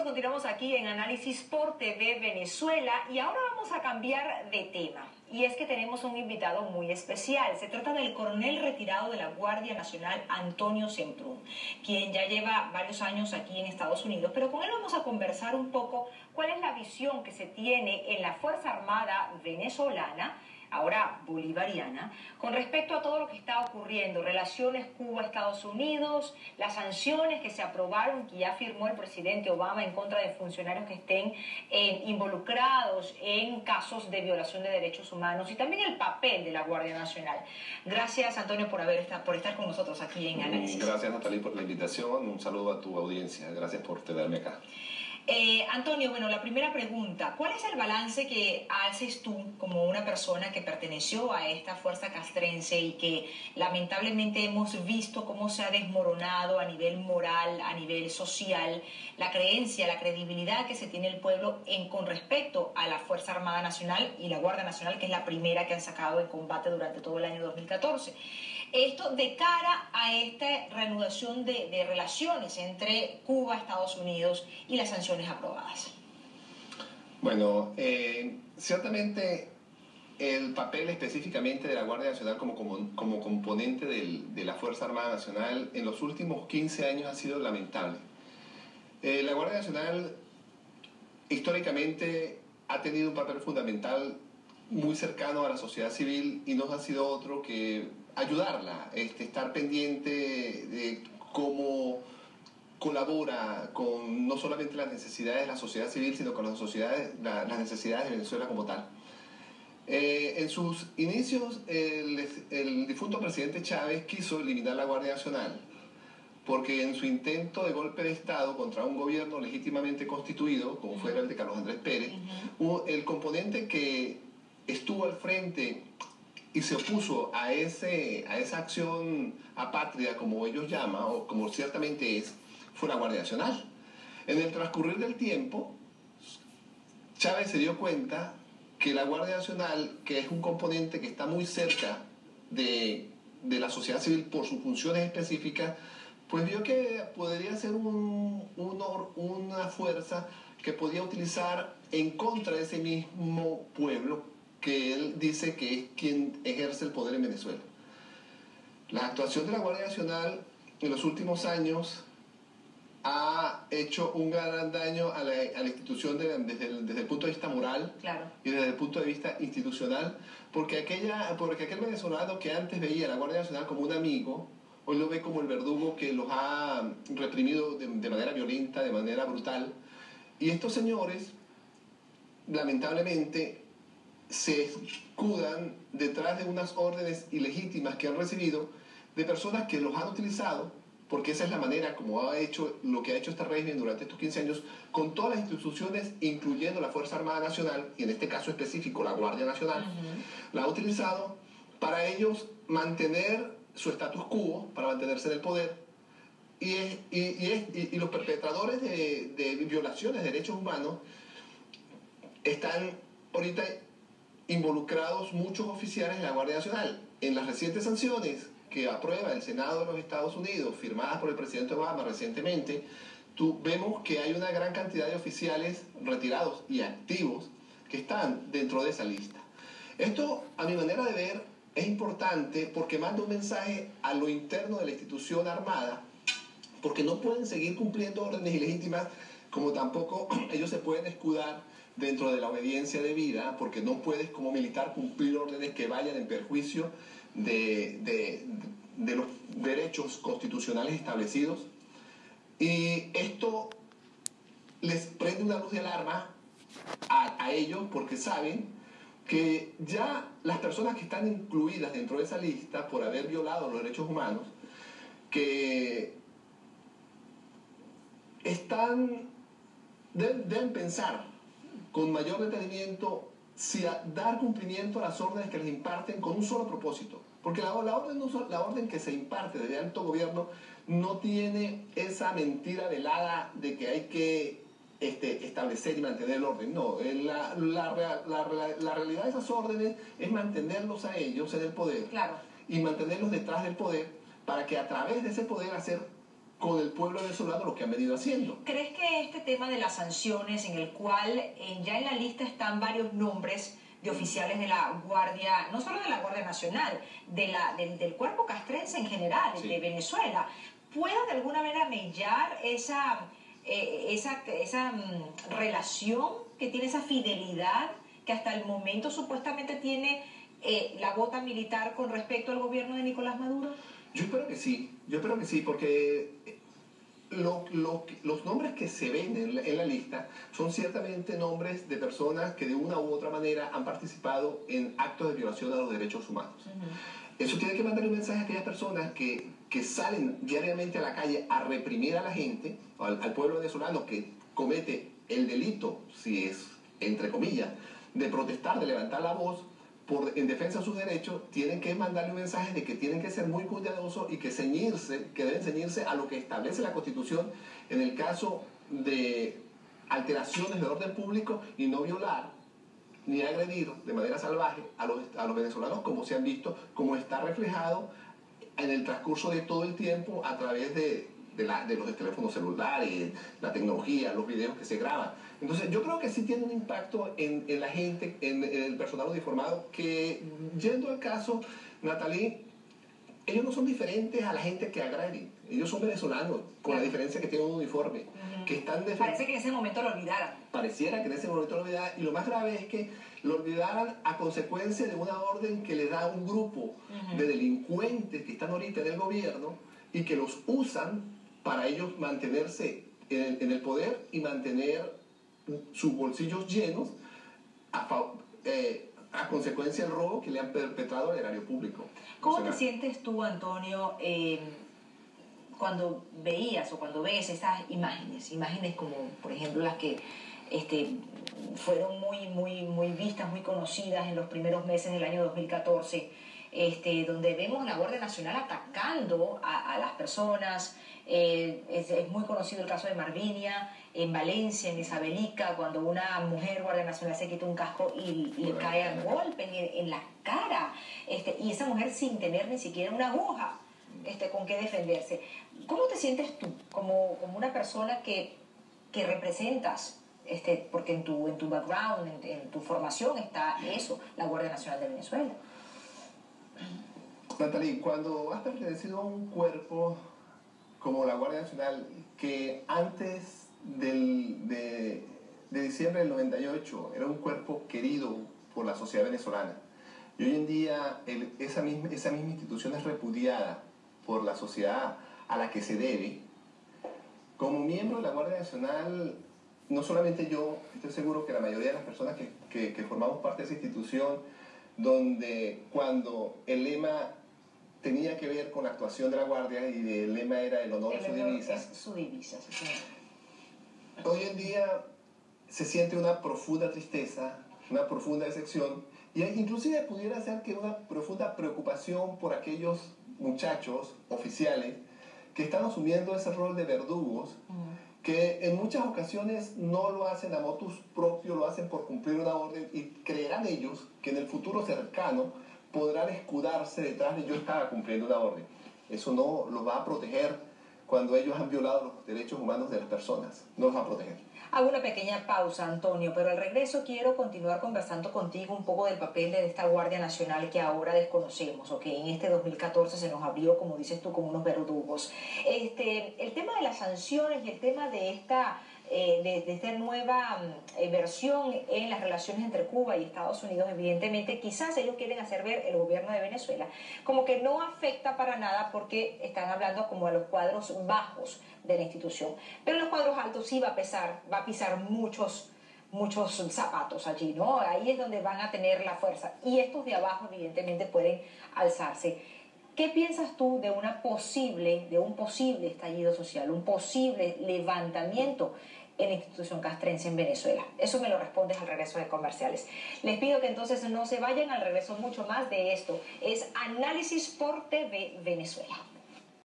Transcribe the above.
continuamos aquí en Análisis por TV Venezuela y ahora vamos a cambiar de tema. Y es que tenemos un invitado muy especial. Se trata del coronel retirado de la Guardia Nacional, Antonio Semprún, quien ya lleva varios años aquí en Estados Unidos. Pero con él vamos a conversar un poco cuál es la visión que se tiene en la Fuerza Armada venezolana, ahora bolivariana, con respecto a todo lo que está ocurriendo, relaciones Cuba-Estados Unidos, las sanciones que se aprobaron, que ya firmó el presidente Obama en contra de funcionarios que estén involucrados en casos de violación de derechos humanos y también el papel de la Guardia Nacional. Gracias, Antonio, por estar con nosotros aquí en Análisis. Gracias, Natalie, por la invitación. Un saludo a tu audiencia. Gracias por tenerme acá. Antonio, bueno, la primera pregunta, ¿cuál es el balance que haces tú como una persona que perteneció a esta fuerza castrense y que lamentablemente hemos visto cómo se ha desmoronado a nivel moral, a nivel social, la creencia, la credibilidad que se tiene el pueblo con respecto a la Fuerza Armada Nacional y la Guardia Nacional, que es la primera que han sacado en combate durante todo el año 2014? Esto de cara a esta reanudación de relaciones entre Cuba, Estados Unidos y las sanciones aprobadas. Bueno, ciertamente el papel específicamente de la Guardia Nacional como componente de la Fuerza Armada Nacional en los últimos 15 años ha sido lamentable. La Guardia Nacional históricamente ha tenido un papel fundamental muy cercano a la sociedad civil y no ha sido otro que ayudarla, estar pendiente de cómo colabora con no solamente las necesidades de la sociedad civil, sino con las necesidades de Venezuela como tal. En sus inicios, el difunto presidente Chávez quiso eliminar la Guardia Nacional, porque en su intento de golpe de Estado contra un gobierno legítimamente constituido, como fuera el de Carlos Andrés Pérez, el componente que estuvo al frente y se opuso a esa acción apátrida, como ellos llaman, o como ciertamente es, fue la Guardia Nacional. En el transcurrir del tiempo, Chávez se dio cuenta que la Guardia Nacional, que es un componente que está muy cerca de la sociedad civil por sus funciones específicas, pues vio que podría ser una fuerza que podía utilizar en contra de ese mismo pueblo que él dice que es quien ejerce el poder en Venezuela. La actuación de la Guardia Nacional en los últimos años ha hecho un gran daño a la institución desde el punto de vista moral, claro, y desde el punto de vista institucional, porque aquel venezolano que antes veía a la Guardia Nacional como un amigo, hoy lo ve como el verdugo que los ha reprimido de manera violenta, de manera brutal. Y estos señores, lamentablemente, se escudan detrás de unas órdenes ilegítimas que han recibido de personas que los han utilizado, porque esa es la manera como lo que ha hecho este régimen durante estos 15 años, con todas las instituciones, incluyendo la Fuerza Armada Nacional, y en este caso específico la Guardia Nacional, la ha utilizado para ellos mantener su status quo, para mantenerse en el poder, y los perpetradores de violaciones de derechos humanos están ahorita involucrados muchos oficiales de la Guardia Nacional. En las recientes sanciones que aprueba el Senado de los Estados Unidos, firmadas por el presidente Obama recientemente, vemos que hay una gran cantidad de oficiales retirados y activos que están dentro de esa lista. Esto, a mi manera de ver, es importante porque manda un mensaje a lo interno de la institución armada, porque no pueden seguir cumpliendo órdenes ilegítimas, como tampoco ellos se pueden escudar dentro de la obediencia debida, porque no puedes como militar cumplir órdenes que vayan en perjuicio de los derechos constitucionales establecidos. Y esto les prende una luz de alarma a ellos, porque saben que ya las personas que están incluidas dentro de esa lista por haber violado los derechos humanos, que deben pensar con mayor detenimiento si dar cumplimiento a las órdenes que les imparten con un solo propósito. Porque la orden que se imparte desde alto gobierno no tiene esa mentira velada de que hay que establecer y mantener el orden. No, la realidad de esas órdenes es mantenerlos a ellos en el poder, claro, y mantenerlos detrás del poder para que a través de ese poder hacer con el pueblo venezolano lo que han venido haciendo. ¿Crees que este tema de las sanciones, en el cual ya en la lista están varios nombres de oficiales de la Guardia, no solo de la Guardia Nacional, del cuerpo castrense en general, Sí, de Venezuela, pueda de alguna manera mellar esa relación que tiene, esa fidelidad que hasta el momento supuestamente tiene la bota militar con respecto al gobierno de Nicolás Maduro? yo espero que sí, porque los nombres que se ven en la lista son ciertamente nombres de personas que de una u otra manera han participado en actos de violación a los derechos humanos. Eso tiene que mandar un mensaje a aquellas personas que salen diariamente a la calle a reprimir a la gente, al pueblo venezolano que comete el delito, si es entre comillas, de protestar, de levantar la voz en defensa de sus derechos. Tienen que mandarle un mensaje de que tienen que ser muy cuidadosos y que deben ceñirse a lo que establece la Constitución en el caso de alteraciones del orden público y no violar ni agredir de manera salvaje a los venezolanos, como se han visto, como está reflejado en el transcurso de todo el tiempo a través de los teléfonos celulares, la tecnología, los videos que se graban. Entonces yo creo que sí tiene un impacto en la gente, en el personal uniformado, que, yendo al caso, Natalie, ellos no son diferentes a la gente que agreden. Ellos son venezolanos, con la diferencia que tienen un uniforme. Que están Parece que en ese momento lo olvidaran. Pareciera que en ese momento lo olvidaran. Y lo más grave es que lo olvidaran a consecuencia de una orden que le da a un grupo de delincuentes que están ahorita en el gobierno y que los usan para ellos mantenerse en el poder y mantener sus bolsillos llenos a consecuencia del robo que le han perpetrado al erario público. ¿Cómo te sientes tú, Antonio, cuando veías o cuando ves esas imágenes como, por ejemplo, las que fueron muy vistas, muy conocidas en los primeros meses del año 2014, donde vemos a la Guardia Nacional atacando a las personas? Es muy conocido el caso de Marvinia, en Valencia, en Isabelica, cuando una mujer Guardia Nacional se quita un casco y le cae a golpe en la cara, y esa mujer sin tener ni siquiera una aguja con qué defenderse. ¿Cómo te sientes tú como una persona que representas, porque en tu background, en tu formación está eso, la Guardia Nacional de Venezuela? Natalie, cuando has pertenecido a un cuerpo como la Guardia Nacional, que antes de diciembre del 98 era un cuerpo querido por la sociedad venezolana, y hoy en día esa misma institución es repudiada por la sociedad a la que se debe, como miembro de la Guardia Nacional, no solamente yo, estoy seguro que la mayoría de las personas que formamos parte de esa institución, donde cuando el lema tenía que ver con la actuación de la Guardia y el lema era el honor a su divisa. Es su divisa, sí. Hoy en día se siente una profunda tristeza, una profunda decepción, y inclusive pudiera ser que una profunda preocupación por aquellos muchachos oficiales que están asumiendo ese rol de verdugos, que en muchas ocasiones no lo hacen a motus propio, lo hacen por cumplir una orden, y creerán ellos que en el futuro cercano podrán escudarse detrás de yo estaba cumpliendo una orden. Eso no los va a proteger cuando ellos han violado los derechos humanos de las personas. No los va a proteger. Hago una pequeña pausa, Antonio, pero al regreso quiero continuar conversando contigo un poco del papel de esta Guardia Nacional que ahora desconocemos, o que en este 2014 se nos abrió, como dices tú, como unos verdugos. El tema de las sanciones y el tema de esta nueva versión en las relaciones entre Cuba y Estados Unidos, evidentemente, quizás ellos quieren hacer ver el gobierno de Venezuela como que no afecta para nada, porque están hablando como a los cuadros bajos de la institución. Pero en los cuadros altos sí va a pisar muchos zapatos allí, ¿no? Ahí es donde van a tener la fuerza. Y estos de abajo, evidentemente, pueden alzarse. ¿Qué piensas tú de un posible estallido social, un posible levantamiento en la institución castrense en Venezuela? Eso me lo respondes al regreso de comerciales. Les pido que entonces no se vayan, al regreso mucho más de esto. Es Análisis por TV Venezuela.